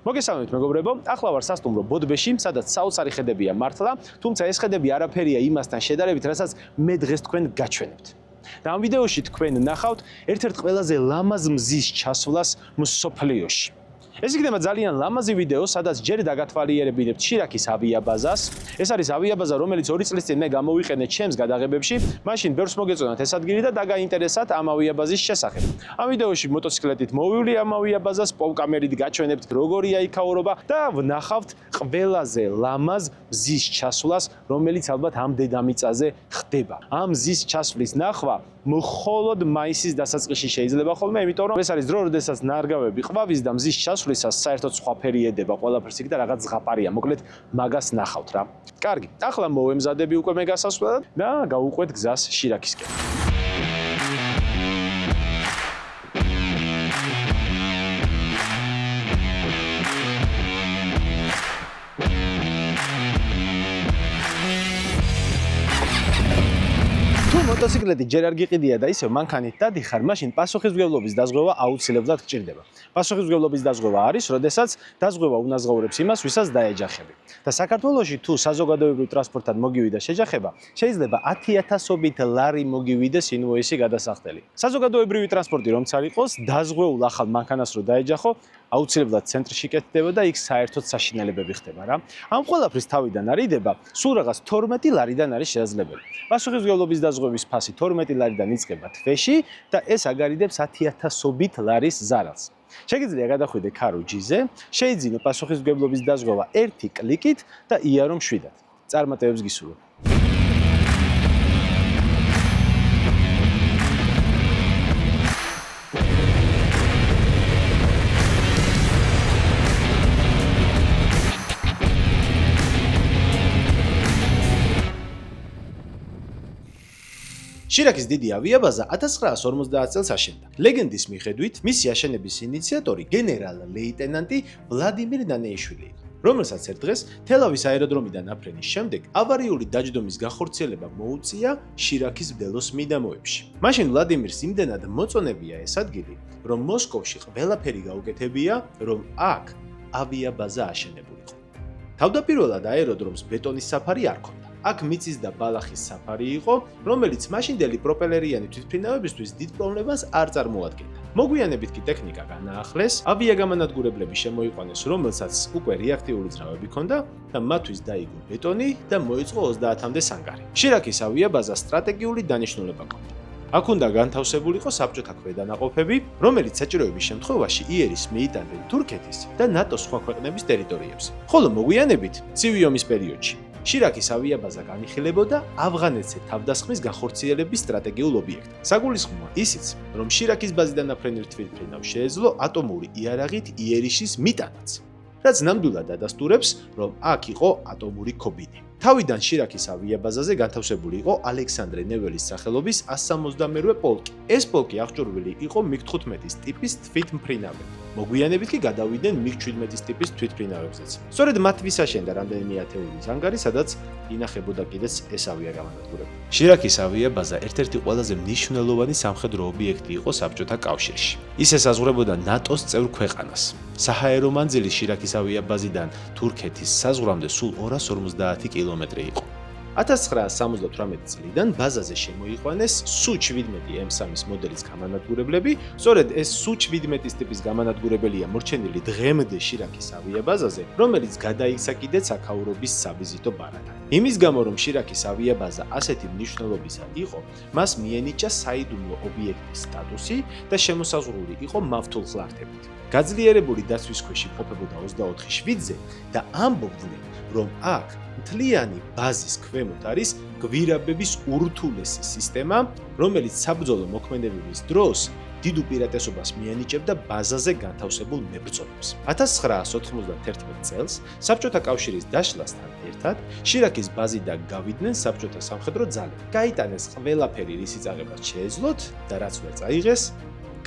მოგესალმებით მეგობრებო, ახლა ვარ სასტუმრო ბოდბეში, სადაც საოცარი ხედებია მართლა, თუმცა ეს ხედები არაფერია იმასთან შედარებით, რასაც მე დღეს თქვენ გაჩვენებთ. და ამ ვიდეოში თქვენ ნახავთ ერთ-ერთ ყველაზე ლამაზ მზის ჩასვლას მსოფლიოში. ეს იქნება ძალიან ლამაზი ვიდეო, სადაც ჯერ დაგათვალიერებინებთ შირაქის ავიაბაზას. ეს არის ავიაბაზა, რომელიც 2 წლის წინ მე გამოვიყენე ჩემს გადაღებებში. მაშინ ბევრს მოგეწონათ ეს ადგილი და დაგაინტერესათ ამ ავიაბაზის შესახებ. ამ ვიდეოში მოტოციკლეტით მოვივლი ამ ავიაბაზას, პოვკამერით გაჩვენებთ როგორია იქაურობა და ვნახავთ ყველაზე ლამაზ მზის ჩასვლას, რომელიც ალბათ ამ დედამიწაზე ხდება. ამ მზის ჩასვლის ნახვა მხოლოდ მაისის დასაწყისში შეიძლება ხოლმე, იმიტომ რომ ეს არის დრო, როდესაც ნარგავები ყვავის და მზის ჩასვლისას საერთოდ სხვა ფერი ედება ყველაფერს იქ და რაღაც ზღაპარია. მოკლედ მაგას ნახავთ რა. კარგი, ახლა მოვემზადები უკვე მე გასასვლელად და გავუყვეთ გზას შირაქისკენ. მოტოციკლეტი ჯერ არ გიყიდია და ისევ მანქანით დადიხარ, მაშინ პასუხისმგებლობის დაზღვევა აუცილებლად გჭირდება. პასუხისმგებლობის დაზღვევა არის, როდესაც დაზღვევა უნაზღაურებს იმას, ვისაც დაეჯახები. და საქართველოში თუ საზოგადოებრივ ტრანსპორტად მოგივიდა შეჯახება, შეიძლება 10,000-ობით ლარი მოგივიდეს ინვოისი გადასახდელი. საზოგადოებრივი ტრანსპორტი რომც არ იყოს, დაზღვეულ ახალ მანქანას რო დაეჯახო, აუცილებლად ცენტრში კეთდება და იქ საერთოდ საშინელებები ხდება რა. ამ ყველაფრის თავიდან არიდება, სულ რაღაც 12 ლარიდან არის შესაძლებელი. პასუხისმგებლობის დაზღვევის ფასი 12 ლარიდან იწყება თვეში და ეს აგარიდებს 10,000-ობით ლარის ზარალს. შეგიძლია გადახვიდე ქარუჯიზე, შეიძინო პასუხისმგებლობის დაზღვევა 1 კლიკით და იარო მშვიდად. წარმატებებს გისურვებ. შირაქის დიდი ავიაბაზა 1950 წელს აშენდა. ლეგენდის მიხედვით, მისი აშენების ინიციატორი გენერალ-ლეიტენანტი ვლადიმირ ნანეიშვილი იყო, რომელსაც ერთ დღეს თელავის აეროდრომიდან აფრენის შემდეგ ავარიული დაჯდომის გახორციელება მოუწია შირაქის მდელოს მიდამოებში. მაშინ ვლადიმირს იმდენად მოწონებია ეს ადგილი, რომ მოსკოვში ყველაფერი გაუკეთებია, რომ აქ ავიაბაზა აშენებულიყო. თავდაპირველად აეროდრომს ბეტონის საფარი არ ჰქონდა. აქ მიწის და ბალახის საფარი იყო, რომელიც მაშინდელი პროპელერიანი თვითმფრინავებისთვის დიდ პრობლემას არ წარმოადგენდა. მოგვიანებით კი ტექნიკა განაახლეს, ავიაგამანადგურებლები შემოიყვანეს, რომელსაც უკვე რეაქტიული ძრავები ჰქონდა და მათთვის დაიგო ბეტონი და მოიწყო 30-მდე სანგარი. შირაქის ავიაბაზა სტრატეგიული დანიშნულება ჰქონდა. აქ უნდა განთავსებულიყო საბჭოთა ქვედანაყოფები, რომელიც საჭიროების შემთხვევაში იერის მიიტანდნენ თურქეთის და ნატოს სხვა ქვეყნების ტერიტორიებზე. ხოლო მოგვიანებით, ცივი ომის პერიოდში შირაქის ავიაბაზა განიხილებოდა ავღანეთზე თავდასხმის განხორციელების სტრატეგიულ ობიექტად. საგულისხმოა ისიც, რომ შირაქის ბაზიდან აფრენილ თვითმფრინავს შეეძლო ატომური იარაღით იერიშის მიტანაც, რაც ნამდვილად ადასტურებს, რომ აქ იყო ატომური ქობინე. თავიდან შირაქის ავიაბაზაზე განთავსებული იყო ალექსანდრე ნეველის სახელობის 162 პოლკი. ეს პოლკი აღჭურვილი იყო MiG-15 ტიპის თვითმფრინავებით. მოგვიანებით კი გადავიდნენ MiG-17 ტიპის თვითმფრინავებზეც. სწორედ მათთვის აშენდა რამდენიმე ათეული ზანგარი, სადაც ინახებოდა კიდეც ეს ავიაგამანადგურება. შირაქის ავიაბაზა ერთ-ერთი ყველაზე მნიშვნელოვანი სამხედრო ობიექტი იყო საბჭოთა კავშირში. ის ესაზღვრებოდა ნატოს წევრ ქვეყანას. საჰაერო მანძილი შირაქის ავიაბაზიდან თურქეთის საზღვრამდე სულ 250 კილომეტრი იყო. 1978 წლიდან ბაზაზე შემოიყვანეს Su-17 M3-ის მოდელის გამანადგურებლები. სწორედ ეს Su-17 ტიპის გამანადგურებელია მორჩენილი დღემდე შირაქის ავიაბაზაზე, რომელიც გადაიქცა კიდეც აქაურობის სავიზიტო ბარათად. იმის გამო, რომ შირაქის ავიაბაზა ასეთი მნიშვნელობისა იყო, მას მიენიჭა საიდუმლო ობიექტის სტატუსი და შემოსაზღვრული იყო მავთულ ხლართებით. გაძლიერებული დაცვის ქვეშ იმყოფებოდა 24 შვიდზე და ამბობდნენ, რომ აქ მთლიანი ბაზის ქვემოთ არის გვირაბების ურთულესი სისტემა, რომელიც საბრძოლო მოქმედებების დროს დიდ უპირატესობას მიენიჭებდა ბაზაზე განთავსებულ მებრძოლებს. 1991 წელს საბჭოთა კავშირის დაშლასთან ერთად შირაქის ბაზიდან გავიდნენ საბჭოთა სამხედრო ძალები. გაიტანეს ყველაფერი, რის იწაღებაც შეეძლოთ და რაც ვერ წაიღეს,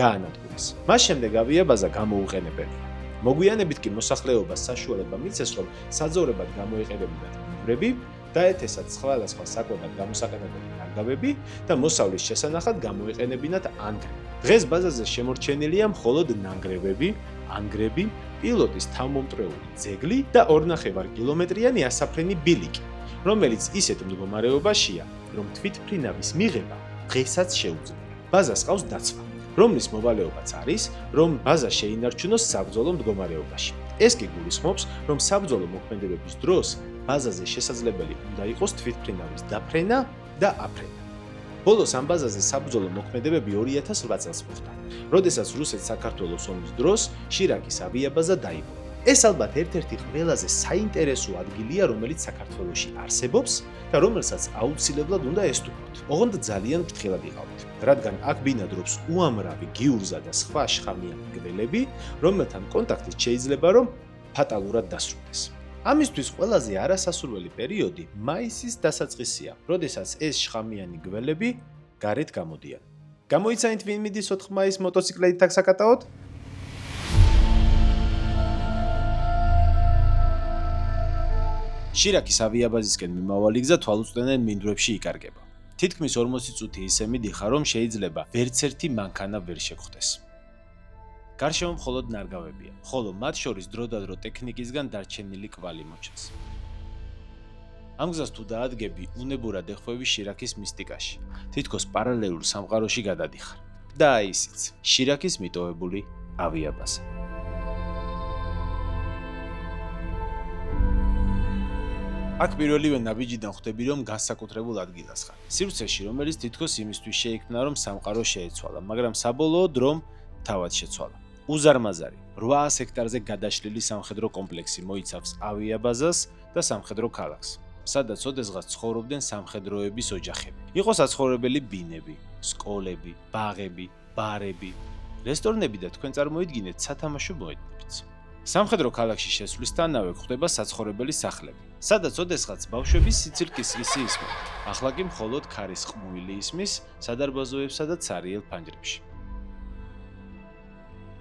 გაანადგურეს. მას შემდეგ ავიაბაზა გამოუყენებელია. მოგვიანებით კი მოსახლეობას საშუალება მიცეს, რომ საძოვრებად გამოიყენებინათ მიგრები, დაეთესათ სხვადასხვა საკვებად გამოსაყენებელი ნარგავები და მოსავლის შესანახად გამოიყენებინათ ანგრევი. დღეს ბაზაზე შემორჩენილია მხოლოდ ნანგრევები, ანგრები, პილოტის თავმომტრეული ძეგლი და 2.5 კილომეტრიანი ასაფრენი ბილიკი, რომელიც ისეთ მდგომარეობაშია, რომ თვითმფრინავის მიღება დღესაც შეუძლია. ბაზას ყავს დაცვა, რომლის მოვალეობაც არის, რომ ბაზა შეინარჩუნოს საბრძოლო მდგომარეობაში. ეს კი გულისხმობს, რომ საბრძოლო მოქმედებების დროს ბაზაზე შესაძლებელი უნდა იყოს თვითმფრინავის დაფრენა და აფრენა. ბოლოს ამ ბაზაზე საბრძოლო მოქმედებები 2008 წელს მოხდა, როდესაც რუსეთ-საქართველოს ომის დროს შირაკის ავიაბაზა დაიბო. ეს ალბათ ერთ-ერთი ყველაზე საინტერესო ადგილია, რომელიც საქართველოში არსებობს და რომელსაც აუცილებლად უნდა ესტუმროთ. ოღონდ ძალიან ფრთხილად იყავით, რადგან აქ ბინადრობს უამრავი გიურზა და სხვა შხამიანი გველები, რომელთან კონტაქტით შეიძლება რომ ფატალურად დასრულდეს. ამისთვის ყველაზე არასასურველი პერიოდი მაისის დასაწყისია, როდესაც ეს შხამიანი გველები გარეთ გამოდიან. გამოიცანით ვინ მიდის 4 მაისს მოტოციკლეთით აქ საკატაოდ? შირაკის ავიაბაზისკენ მიმავალი გზა თვალუწვდენელ მინდვრებში იკარგება. თითქმის 40 წუთი ისე მიდიხარ, რომ შეიძლება ვერც ერთი მანქანა ვერ შეგხვდეს. გარშემო მხოლოდ ნარგავებია, ხოლო მათ შორის დროდადრო ტექნიკისგან დარჩენილი კვალი მოჩანს. ამ გზას თუ დაადგები, უნებურად ეხვევი შირაკის მისტიკაში, თითქოს პარალელურ სამყაროში გადადიხარ. და აი ისიც, შირაკის მიტოვებული ავიაბაზა. აქ პირველივე ნაბიჯიდან ხვდები, რომ განსაკუთრებულ ადგილას ხარ. სივრცეში, რომელიც თითქოს იმისთვის შეიქმნა, რომ სამყარო შეეცვალა, მაგრამ საბოლოოდ რომ თავად შეცვალა. უზარმაზარი 800 ჰექტარზე გადაშლილი სამხედრო კომპლექსი მოიცავს ავიაბაზას და სამხედრო ქალაქს, სადაც ოდესღაც ცხოვრობდნენ სამხედროების ოჯახები. იყო საცხოვრებელი ბინები, სკოლები, ბაღები, ბარები, რესტორნები და თქვენ წარმოიდგინეთ სათამაშო მოედნებიც. სამხედრო ქალაქში შესვლისთანავე გვხვდება საცხოვრებელი სახლები, სადაც ოდესღაც ბავშვების სიცილკისკისი ისმება. ახლა კი მხოლოდ ქარის ყმუილი ისმის სადარბაზოებსა და ცარიელ ფანჯრებში.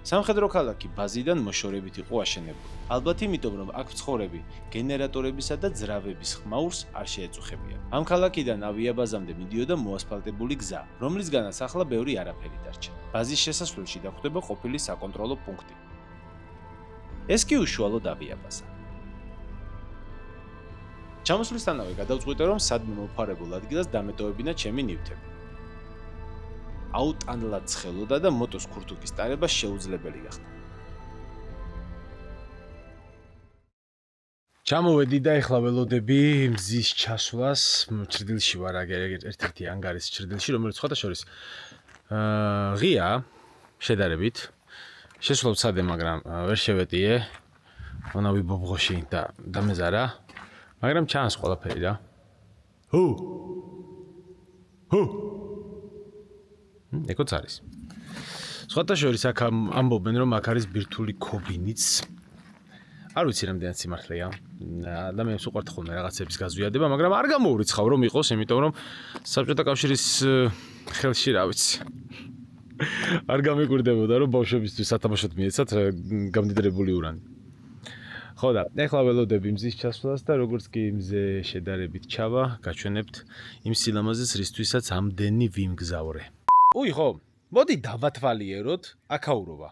სამხედრო ქალაქი ბაზიდან მოშორებით იყო აშენებული. ალბათ იმიტომ, რომ აქ მცხოვრები გენერატორებისა და ძრავების ხმაურს არ შეეწუხებიან. ამ ქალაქიდან ავიაბაზამდე მიდიოდა მოასფალტებული გზა, რომლისგანაც ახლა ბევრი არაფერი დარჩა. ბაზის შესასვლელში დახვდება ყოფილი საკონტროლო პუნქტი. ეს კი უშუალოდ ავიაბაზა. ჩამოსვლისთანავე გადავწყვიტე, რომ სადმე მომხმარებულ ადგილას დამეტოვებინა ჩემი ნივთები. აუტანლად ცხელოდა და მოტოს ქურთუკის ტარება შეუძლებელი გახდა. ჩამოვედი და ეხლა ველოდები მზის ჩასვლას. ჭრდილში ვარ, ერთ-ერთი ანგარის ჭრდილში, რომელიც სხვათა შორის ღია შედარებით. შესვლა ვცადე, მაგრამ ვერ შევეტიე. მონავი ბობღოში და დამეზარა. მაგრამ ჩანს ყველაფერი რა. ჰუ! ეკოც არის. სხვათა შორის აქ ამბობენ, რომ აქ არის ბირთვული ქობინიც. არ ვიცი რამდენად სიმართლეა. ადამიანს უყვართ ხოლმე რაღაცების გაზვიადება, მაგრამ არ გამოურიცხავ რომ იყოს, იმიტომ რომ საბჭოთა კავშირის ხელში რა ვიცი. არ გამიკვირდებოდა რომ ბავშვებისთვის სათამაშოდ მიეცათ გამდიდრებული ურანი. ხო და ეხლა ველოდები მზის ჩასვლას და როგორც კი მზე შედარებით ჩავა, გაჩვენებთ იმ სილამაზეს, რისთვისაც ამდენი ვიმგზავრე. უი ხო, მოდი დავათვალიეროთ აქაურობა.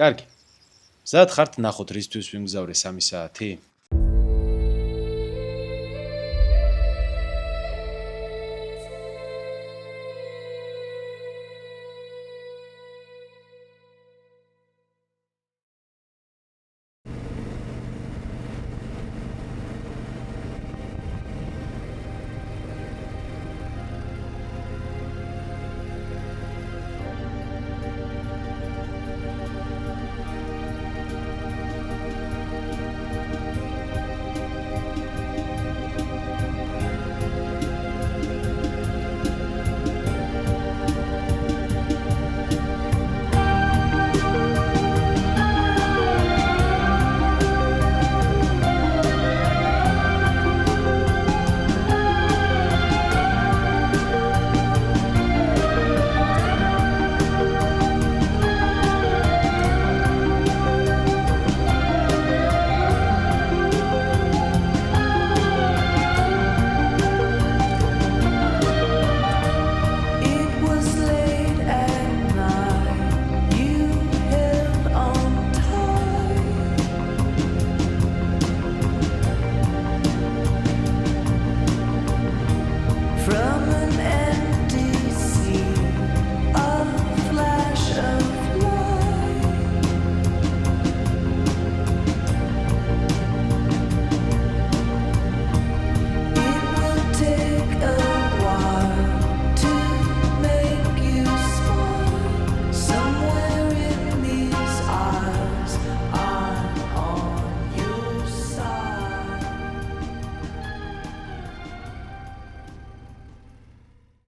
კარგი. მზად ხართ ნახოთ რისთვის ვიმგზავრე 3 საათი?